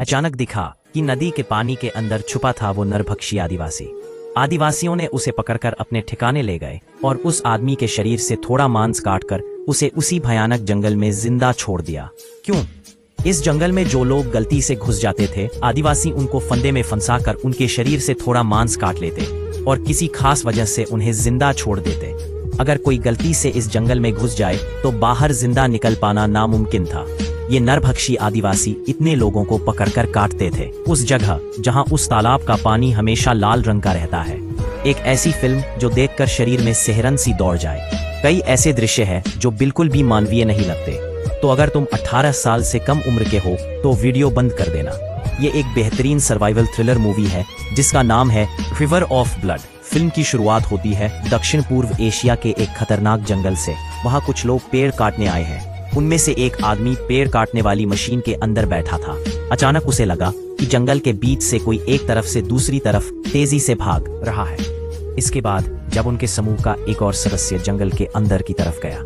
अचानक दिखा कि नदी के पानी के अंदर छुपा था वो नरभक्षी आदिवासी। आदिवासियों ने उसे पकड़कर अपने ठिकाने ले गए और उस आदमी के शरीर से थोड़ा मांस काटकर उसे उसी भयानक जंगल में जिंदा छोड़ दिया। क्यों? इस जंगल में जो लोग गलती से घुस जाते थे, आदिवासी उनको फंदे में फंसाकर उनके शरीर से थोड़ा मांस काट लेते और किसी खास वजह से उन्हें जिंदा छोड़ देते। अगर कोई गलती से इस जंगल में घुस जाए तो बाहर जिंदा निकल पाना नामुमकिन था। ये नरभक्षी आदिवासी इतने लोगों को पकड़कर काटते थे उस जगह जहां उस तालाब का पानी हमेशा लाल रंग का रहता है। एक ऐसी फिल्म जो देखकर शरीर में सिहरन सी दौड़ जाए। कई ऐसे दृश्य हैं जो बिल्कुल भी मानवीय नहीं लगते। तो अगर तुम 18 साल से कम उम्र के हो तो वीडियो बंद कर देना। ये एक बेहतरीन सर्वाइवल थ्रिलर मूवी है जिसका नाम है रिवर ऑफ ब्लड। फिल्म की शुरुआत होती है दक्षिण पूर्व एशिया के एक खतरनाक जंगल से। वहाँ कुछ लोग पेड़ काटने आए हैं। उनमें से एक आदमी पेड़ काटने वाली मशीन के अंदर बैठा था। अचानक उसे लगा कि जंगल के बीच से कोई एक तरफ से दूसरी तरफ तेजी से भाग रहा है। इसके बाद जब उनके समूह का एक और सदस्य जंगल के अंदर की तरफ गया,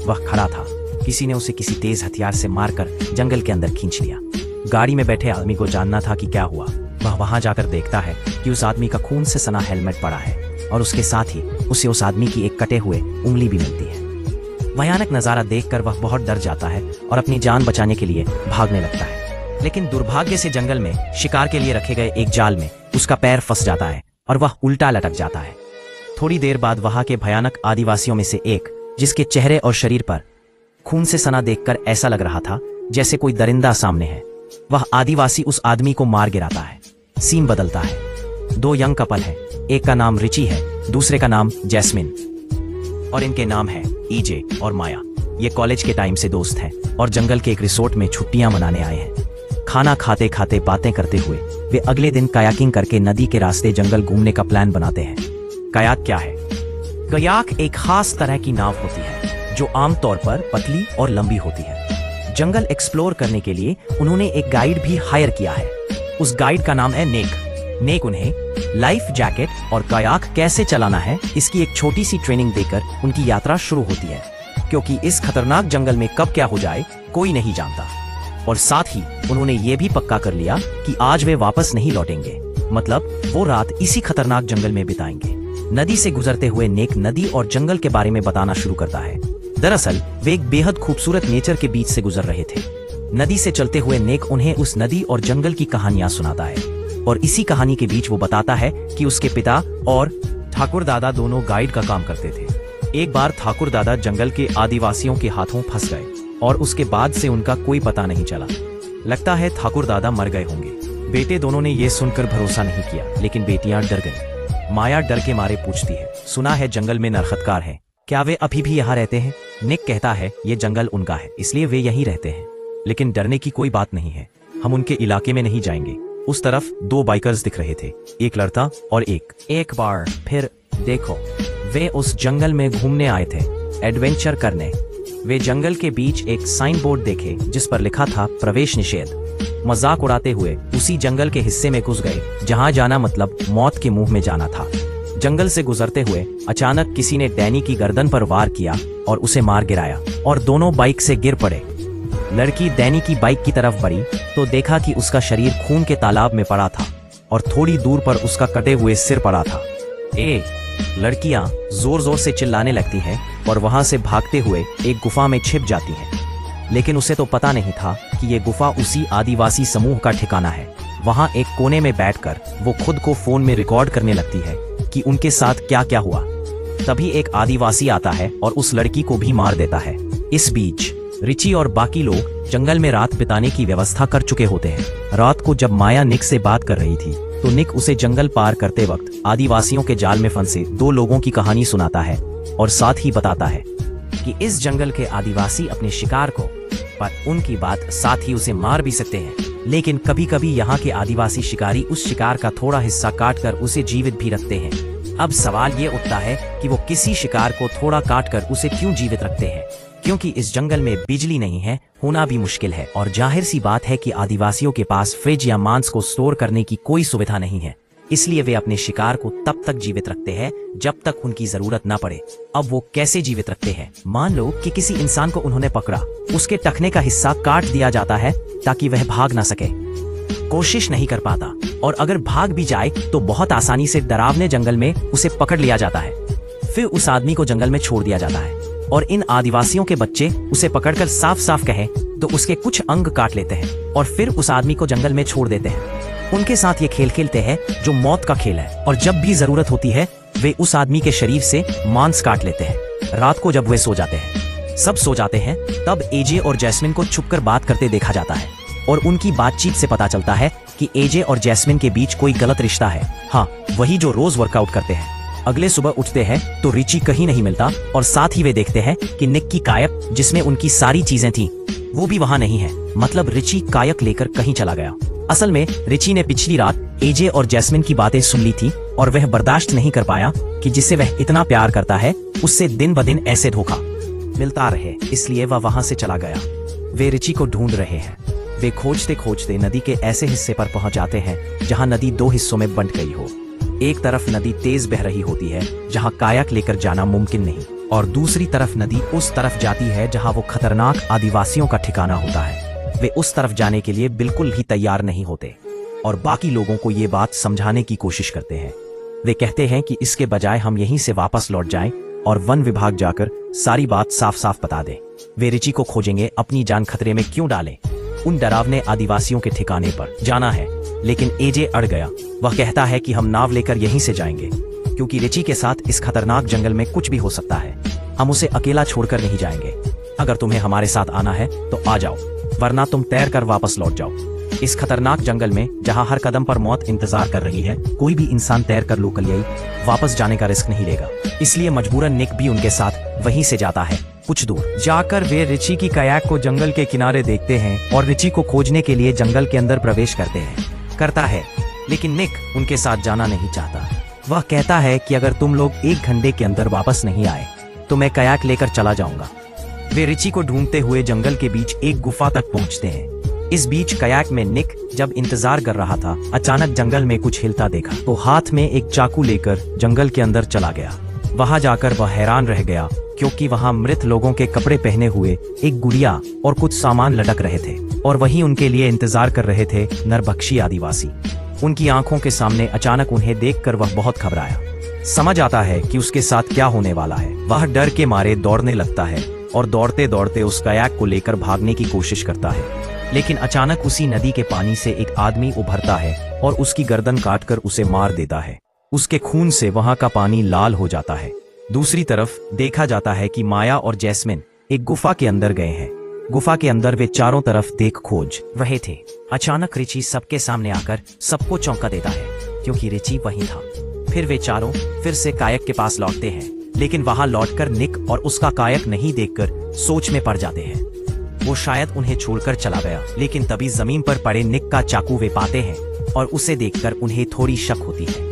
वह खड़ा था। किसी ने उसे किसी तेज हथियार से मारकर जंगल के अंदर खींच लिया। गाड़ी में बैठे आदमी को जानना था कि क्या हुआ। वह वहां जाकर देखता है कि उस आदमी का खून से सना हेलमेट पड़ा है और उसके साथ ही उसे उस आदमी की एक कटे हुए उंगली भी मिलती है। भयानक नजारा देखकर वह बहुत डर जाता है और अपनी जान बचाने के लिए भागने लगता है। लेकिन दुर्भाग्य से जंगल में शिकार के लिए रखे गए एक जाल में उसका पैर फंस जाता है और वह उल्टा लटक जाता है। थोड़ी देर बाद वहां के भयानक आदिवासियों में से एक, जिसके चेहरे और शरीर पर खून से सना देखकर ऐसा लग रहा था जैसे कोई दरिंदा सामने है, वह आदिवासी उस आदमी को मार गिराता है। सीन बदलता है। दो यंग कपल है, एक का नाम रिची है, दूसरे का नाम जैस्मिन और इनके नाम है ईजे और माया। ये कॉलेज के टाइम से दोस्त हैं और जंगल के एक रिसोर्ट में छुट्टियां मनाने आए हैं। खाना खाते खाते बातें करते हुए वे अगले दिन कायाकिंग करके नदी के रास्ते जंगल घूमने का प्लान बनाते हैं। कायाक क्या है? कायाक एक खास तरह की नाव होती है जो आमतौर पर पतली और लंबी होती है। जंगल एक्सप्लोर करने के लिए उन्होंने एक गाइड भी हायर किया है। उस गाइड का नाम है नेक उन्हें लाइफ जैकेट और कायाक कैसे चलाना है इसकी एक छोटी सी ट्रेनिंग देकर उनकी यात्रा शुरू होती है, क्योंकि इस खतरनाक जंगल में कब क्या हो जाए कोई नहीं जानता। और साथ ही उन्होंने ये भी पक्का कर लिया कि आज वे वापस नहीं लौटेंगे, मतलब वो रात इसी खतरनाक जंगल में बिताएंगे। नदी से गुजरते हुए नेक नदी और जंगल के बारे में बताना शुरू करता है। दरअसल वे एक बेहद खूबसूरत नेचर के बीच से गुजर रहे थे। नदी से चलते हुए नेक उन्हें उस नदी और जंगल की कहानियां सुनाता है और इसी कहानी के बीच वो बताता है कि उसके पिता और ठाकुर दादा दोनों गाइड का काम करते थे। एक बार ठाकुर दादा जंगल के आदिवासियों के हाथों फंस गए और उसके बाद से उनका कोई पता नहीं चला। लगता है ठाकुर दादा मर गए होंगे। बेटे दोनों ने ये सुनकर भरोसा नहीं किया, लेकिन बेटियां डर गईं। माया डर के मारे पूछती है, सुना है जंगल में नरखतकार है, क्या वे अभी भी यहाँ रहते हैं? निक कहता है ये जंगल उनका है इसलिए वे यहीं रहते हैं, लेकिन डरने की कोई बात नहीं है, हम उनके इलाके में नहीं जाएंगे। उस तरफ दो बाइकर्स दिख रहे थे, एक लड़का और एक बार फिर देखो, वे उस जंगल में घूमने आए थे, एडवेंचर करने। वे जंगल के बीच एक साइन बोर्ड देखे जिस पर लिखा था प्रवेश निषेध। मजाक उड़ाते हुए उसी जंगल के हिस्से में घुस गए जहां जाना मतलब मौत के मुंह में जाना था। जंगल से गुजरते हुए अचानक किसी ने डैनी की गर्दन पर वार किया और उसे मार गिराया और दोनों बाइक से गिर पड़े। लड़की डैनी की बाइक की तरफ बढ़ी तो देखा कि उसका शरीर खून के तालाब में पड़ा था और थोड़ी दूर पर उसका कटे हुए सिर पड़ा था। लड़कियां जोर जोर से चिल्लाने लगती हैं और वहां से भागते हुए एक गुफा में छिप जाती हैं। लेकिन उसे तो पता नहीं था कि ये गुफा उसी आदिवासी समूह का ठिकाना है। वहां एक कोने में बैठकर वो खुद को फोन में रिकॉर्ड करने लगती है कि उनके साथ क्या क्या हुआ। तभी एक आदिवासी आता है और उस लड़की को भी मार देता है। इस बीच रिची और बाकी लोग जंगल में रात बिताने की व्यवस्था कर चुके होते हैं। रात को जब माया निक से बात कर रही थी तो निक उसे जंगल पार करते वक्त आदिवासियों के जाल में फंसे दो लोगों की कहानी सुनाता है और साथ ही बताता है कि इस जंगल के आदिवासी अपने शिकार को, पर उनकी बात साथ ही उसे मार भी सकते हैं, लेकिन कभी कभी यहाँ के आदिवासी शिकारी उस शिकार का थोड़ा हिस्सा काटकर उसे जीवित भी रखते हैं। अब सवाल ये उठता है कि वो किसी शिकार को थोड़ा काटकर उसे क्यों जीवित रखते हैं, क्योंकि इस जंगल में बिजली नहीं है, होना भी मुश्किल है और जाहिर सी बात है कि आदिवासियों के पास फ्रिज या मांस को स्टोर करने की कोई सुविधा नहीं है। इसलिए वे अपने शिकार को तब तक जीवित रखते हैं जब तक उनकी जरूरत न पड़े। अब वो कैसे जीवित रखते हैं? मान लो कि किसी इंसान को उन्होंने पकड़ा, उसके टखने का हिस्सा काट दिया जाता है ताकि वह भाग ना सके। कोशिश नहीं कर पाता, और अगर भाग भी जाए तो बहुत आसानी से डरावने जंगल में उसे पकड़ लिया जाता है। फिर उस आदमी को जंगल में छोड़ दिया जाता है, और इन आदिवासियों के बच्चे उसे पकड़कर साफ साफ कहे तो उसके कुछ अंग काट लेते हैं और फिर उस आदमी को जंगल में छोड़ देते हैं। उनके साथ ये खेल खेलते हैं जो मौत का खेल है, और जब भी जरूरत होती है वे उस आदमी के शरीर से मांस काट लेते हैं। रात को जब वे सो जाते हैं, सब सो जाते हैं, तब एजे और जैस्मिन को छुपकर बात करते देखा जाता है, और उनकी बातचीत से पता चलता है कि एजे और जैस्मिन के बीच कोई गलत रिश्ता है। हाँ, वही जो रोज वर्कआउट करते हैं। अगले सुबह उठते हैं तो रिची कहीं नहीं मिलता, और साथ ही वे देखते हैं कि निक की कायक जिसमें उनकी सारी चीजें थीं वो भी वहां नहीं है। मतलब रिची कायक लेकर कहीं चला गया। असल में रिची ने पिछली रात एजे और जैस्मिन की बातें सुन ली थी, और वह बर्दाश्त नहीं कर पाया कि जिससे वह इतना प्यार करता है उससे दिन ब दिन ऐसे धोखा मिलता रहे, इसलिए वह वहां से चला गया। वे रिची को ढूंढ रहे हैं। वे खोजते खोजते नदी के ऐसे हिस्से पर पहुंच जाते हैं जहां नदी दो हिस्सों में बंट गई हो। एक तरफ नदी तेज बह रही होती है जहां कायाक लेकर जाना मुमकिन नहीं, और दूसरी तरफ नदी उस तरफ जाती है जहां वो खतरनाक आदिवासियों का ठिकाना होता है। वे उस तरफ जाने के लिए बिल्कुल भी तैयार नहीं होते, और बाकी लोगों को ये बात समझाने की कोशिश करते हैं। वे कहते हैं कि इसके बजाय हम यहीं से वापस लौट जाएं और वन विभाग जाकर सारी बात साफ साफ बता दें। वे रिची को खोजेंगे, अपनी जान खतरे में क्यों डालें। उन डरावने आदिवासियों के ठिकाने पर जाना है, लेकिन एजे अड़ गया। वह कहता है कि हम नाव लेकर यहीं से जाएंगे, क्योंकि रिची के साथ इस खतरनाक जंगल में कुछ भी हो सकता है। हम उसे अकेला छोड़कर नहीं जाएंगे। अगर तुम्हें हमारे साथ आना है तो आ जाओ, वरना तुम तैर कर वापस लौट जाओ। इस खतरनाक जंगल में जहां हर कदम पर मौत इंतजार कर रही है, कोई भी इंसान तैर कर लोकलियाई वापस जाने का रिस्क नहीं लेगा। इसलिए मजबूरन निक भी उनके साथ वहीं से जाता है। कुछ दूर जाकर वे रिची की कयाक को जंगल के किनारे देखते हैं और रिची को खोजने के लिए जंगल के अंदर प्रवेश करता है, लेकिन निक उनके साथ जाना नहीं चाहता। वह कहता है कि अगर तुम लोग 1 घंटे के अंदर वापस नहीं आए तो मैं कयाक लेकर चला जाऊंगा। वे रिची को ढूंढते हुए जंगल के बीच एक गुफा तक पहुंचते हैं। इस बीच कयाक में निक जब इंतजार कर रहा था, अचानक जंगल में कुछ हिलता देखा तो हाथ में एक चाकू लेकर जंगल के अंदर चला गया। वहां जाकर वह हैरान रह गया, क्योंकि वहां मृत लोगों के कपड़े पहने हुए एक गुड़िया और कुछ सामान लटक रहे थे, और वहीं उनके लिए इंतजार कर रहे थे नरभक्षी आदिवासी। उनकी आंखों के सामने अचानक उन्हें देखकर वह बहुत घबराया। समझ आता है कि उसके साथ क्या होने वाला है। वह डर के मारे दौड़ने लगता है और दौड़ते दौड़ते उस कयाक को लेकर भागने की कोशिश करता है, लेकिन अचानक उसी नदी के पानी से एक आदमी उभरता है और उसकी गर्दन काटकर उसे मार देता है। उसके खून से वहां का पानी लाल हो जाता है। दूसरी तरफ देखा जाता है कि माया और जैस्मिन एक गुफा के अंदर गए हैं। गुफा के अंदर वे चारों तरफ देख खोज रहे थे। अचानक रिची सबके सामने आकर सबको चौंका देता है, क्योंकि रिची वहीं था। फिर वे चारों फिर से कायक के पास लौटते हैं, लेकिन वहां लौटकर निक और उसका कायक नहीं देखकर सोच में पड़ जाते हैं। वो शायद उन्हें छोड़कर चला गया, लेकिन तभी जमीन पर पड़े निक का चाकू वे पाते हैं और उसे देखकर उन्हें थोड़ी शक होती है।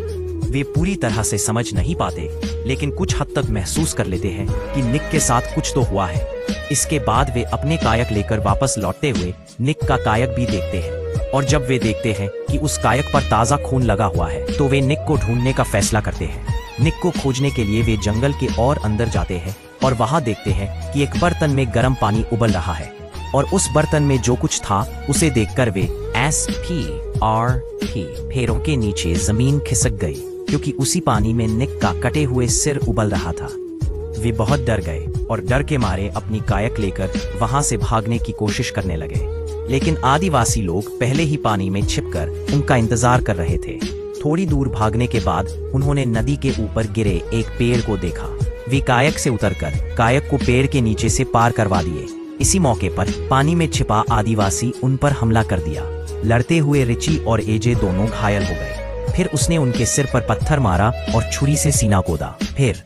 वे पूरी तरह से समझ नहीं पाते, लेकिन कुछ हद तक महसूस कर लेते हैं कि निक के साथ कुछ तो हुआ है। इसके बाद वे अपने कायक लेकर वापस लौटते हुए निक का कायक भी देखते हैं, और जब वे देखते हैं कि उस कायक पर ताजा खून लगा हुआ है, तो वे निक को ढूंढने का फैसला करते हैं। निक को खोजने के लिए वे जंगल के और अंदर जाते हैं और वहां देखते हैं कि एक बर्तन में गर्म पानी उबल रहा है, और उस बर्तन में जो कुछ था उसे देखकर वे SPRP पैरों के नीचे जमीन खिसक गई, क्योंकि उसी पानी में निक का कटे हुए सिर उबल रहा था। वे बहुत डर गए और डर के मारे अपनी कायक लेकर वहां से भागने की कोशिश करने लगे, लेकिन आदिवासी लोग पहले ही पानी में छिपकर उनका इंतजार कर रहे थे। थोड़ी दूर भागने के बाद उन्होंने नदी के ऊपर गिरे एक पेड़ को देखा। वे कायक से उतरकर कायक को पेड़ के नीचे से पार करवा दिए। इसी मौके पर पानी में छिपा आदिवासी उन पर हमला कर दिया। लड़ते हुए रिची और एजे दोनों घायल हो गए। फिर उसने उनके सिर पर पत्थर मारा और छुरी से सीना कोदा। फिर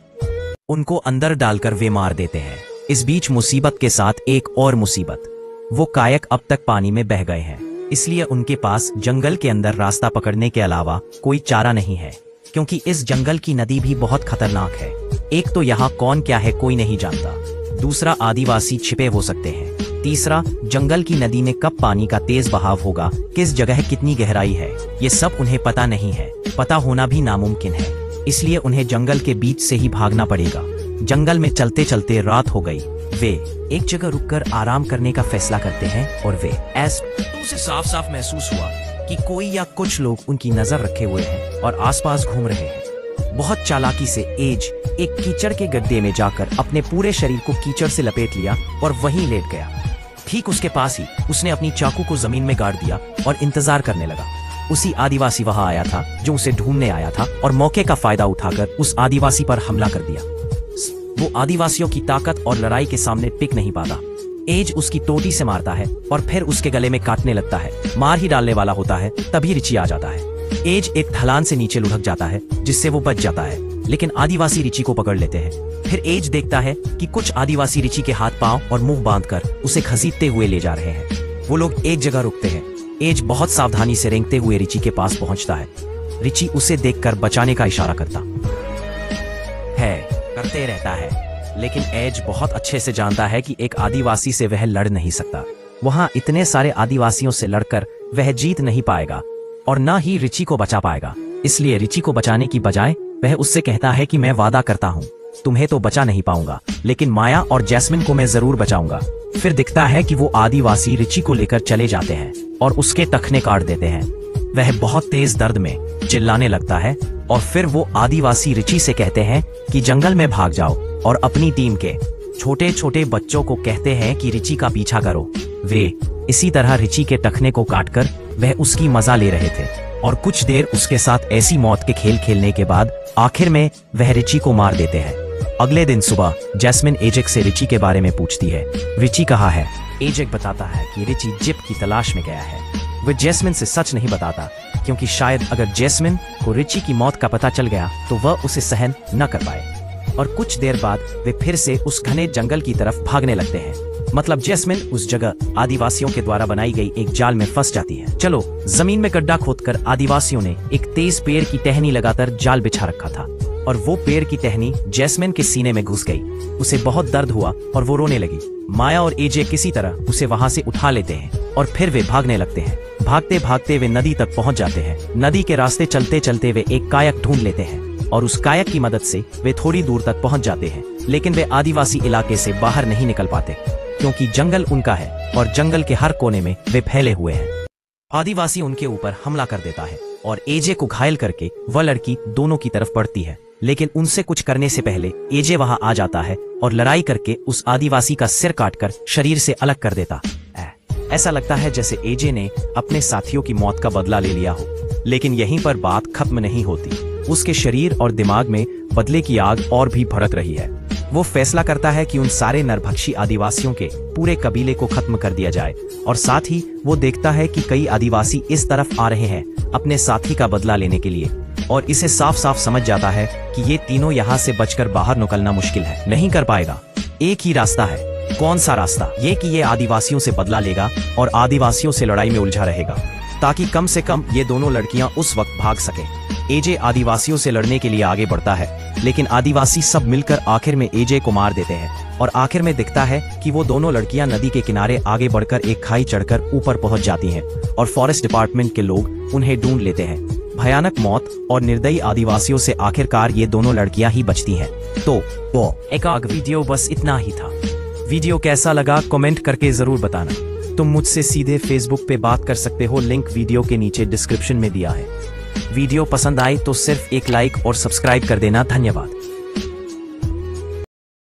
उनको अंदर डालकर वे मार देते हैं। इस बीच मुसीबत के साथ एक और मुसीबत। वो कायक अब तक पानी में बह गए हैं, इसलिए उनके पास जंगल के अंदर रास्ता पकड़ने के अलावा कोई चारा नहीं है, क्योंकि इस जंगल की नदी भी बहुत खतरनाक है। एक तो यहाँ कौन क्या है कोई नहीं जानता, दूसरा आदिवासी छिपे हो सकते हैं, तीसरा जंगल की नदी में कब पानी का तेज बहाव होगा, किस जगह कितनी गहराई है, ये सब उन्हें पता नहीं है। पता होना भी नामुमकिन है, इसलिए उन्हें जंगल के बीच से ही भागना पड़ेगा। जंगल में चलते चलते रात हो गई। वे एक जगह रुककर आराम करने का फैसला करते हैं और वे उसे साफ साफ महसूस हुआ कि कोई या कुछ लोग उनकी नजर रखे हुए हैं और आसपास घूम रहे हैं। बहुत चालाकी से एज एक कीचड़ के गड्ढे में जाकर अपने पूरे शरीर को कीचड़ से लपेट लिया और वहीं लेट गया। ठीक उसके पास ही उसने अपनी चाकू को जमीन में गाड़ दिया और इंतजार करने लगा। उसी आदिवासी वहां आया था जो उसे ढूंढने आया था और मौके का फायदा उठाकर उस आदिवासी पर हमला कर दिया। वो आदिवासियों की ताकत और लड़ाई के सामने टिक नहीं पाता। एज उसकी टोटी से मारता है और फिर उसके गले में काटने लगता है। मार ही डालने वाला होता है तभी रिची आ जाता है। एज एक ढलान से नीचे लुढ़क जाता है जिससे वो बच जाता है, लेकिन आदिवासी रिची को पकड़ लेते हैं। फिर एज देखता है कि कुछ आदिवासी रिची के हाथ पांव और मुंह बांधकर उसे घसीटते हुए ले जा रहे हैं। वो लोग एक जगह रुकते हैं। एज बहुत सावधानी से रेंगते हुए रिची के पास पहुंचता है। रिची उसे देखकर बचाने का इशारा करते रहता है, लेकिन एज बहुत अच्छे से जानता है कि एक आदिवासी से वह लड़ नहीं सकता। वहां इतने सारे आदिवासियों से लड़कर वह जीत नहीं पाएगा और न ही रिची को बचा पाएगा। इसलिए रिची को बचाने की बजाय वह उससे कहता है कि मैं वादा करता हूँ तुम्हें तो बचा नहीं पाऊंगा, लेकिन माया और जैस्मिन को मैं जरूर बचाऊंगा। फिर दिखता है कि वो आदिवासी रिची को लेकर चले जाते हैं और उसके टखने काट देते हैं। वह बहुत तेज दर्द में चिल्लाने लगता है और फिर वो आदिवासी रिची से कहते हैं कि जंगल में भाग जाओ और अपनी टीम के छोटे छोटे बच्चों को कहते हैं कि रिची का पीछा करो। वे इसी तरह रिची के टखने को काटकर वह उसकी मजा ले रहे थे और कुछ देर उसके साथ ऐसी मौत के खेल खेलने के बाद आखिर में वह रिची को मार देते हैं। अगले दिन सुबह जैस्मिन एजेक से रिची के बारे में पूछती है। रिची कहाँ है? एजेक बताता है कि रिची जिप की तलाश में गया है। वह जैस्मिन से सच नहीं बताता क्योंकि शायद अगर जैस्मिन को रिची की मौत का पता चल गया तो वह उसे सहन न कर पाए। और कुछ देर बाद वे फिर से उस घने जंगल की तरफ भागने लगते हैं। मतलब जैस्मिन उस जगह आदिवासियों के द्वारा बनाई गई एक जाल में फंस जाती है। चलो, जमीन में गड्ढा खोदकर आदिवासियों ने एक तेज पेड़ की टहनी लगाकर जाल बिछा रखा था और वो पेड़ की टहनी जैस्मिन के सीने में घुस गई। उसे बहुत दर्द हुआ और वो रोने लगी। माया और एजे किसी तरह उसे वहां से उठा लेते हैं और फिर वे भागने लगते हैं। भागते भागते वे नदी तक पहुंच जाते हैं। नदी के रास्ते चलते चलते वे एक कायक ढूंढ लेते हैं और उस कायक की मदद से वे थोड़ी दूर तक पहुंच जाते हैं, लेकिन वे आदिवासी इलाके से बाहर नहीं निकल पाते क्योंकि जंगल उनका है और जंगल के हर कोने में वे फैले हुए हैं। आदिवासी उनके ऊपर हमला कर देता है और एजे को घायल करके वह लड़की दोनों की तरफ बढ़ती है, लेकिन उनसे कुछ करने से पहले एजे वहां आ जाता है और लड़ाई करके उस आदिवासी का सिर काटकर शरीर से अलग कर देता। ऐसा लगता है जैसे एजे ने अपने साथियों की मौत का बदला ले लिया हो, लेकिन यहीं पर बात खत्म नहीं होती। उसके शरीर और दिमाग में बदले की आग और भी भड़क रही है। वो फैसला करता है कि उन सारे नरभक्षी आदिवासियों के पूरे कबीले को खत्म कर दिया जाए और साथ ही वो देखता है कि कई आदिवासी इस तरफ आ रहे हैं अपने साथी का बदला लेने के लिए और इसे साफ साफ समझ जाता है कि ये तीनों यहाँ से बचकर बाहर निकलना मुश्किल है, नहीं कर पाएगा। एक ही रास्ता है। कौन सा रास्ता? ये कि ये आदिवासियों से बदला लेगा और आदिवासियों से लड़ाई में उलझा रहेगा ताकि कम से कम ये दोनों लड़कियां उस वक्त भाग सके। एजे आदिवासियों से लड़ने के लिए आगे बढ़ता है, लेकिन आदिवासी सब मिलकर आखिर में एजे को मार देते हैं और आखिर में दिखता है कि वो दोनों लड़कियां नदी के किनारे आगे बढ़कर एक खाई चढ़कर ऊपर पहुंच जाती हैं और फॉरेस्ट डिपार्टमेंट के लोग उन्हें ढूंढ लेते हैं। भयानक मौत और निर्दयी आदिवासियों से आखिरकार ये दोनों लड़कियां ही बचती हैं। तो वो एकाग वीडियो बस इतना ही था। वीडियो कैसा लगा कमेंट करके जरूर बताना। तुम मुझसे सीधे फेसबुक पे बात कर सकते हो, लिंक वीडियो के नीचे डिस्क्रिप्शन में दिया है। वीडियो पसंद आई तो सिर्फ एक लाइक और सब्सक्राइब कर देना। धन्यवाद।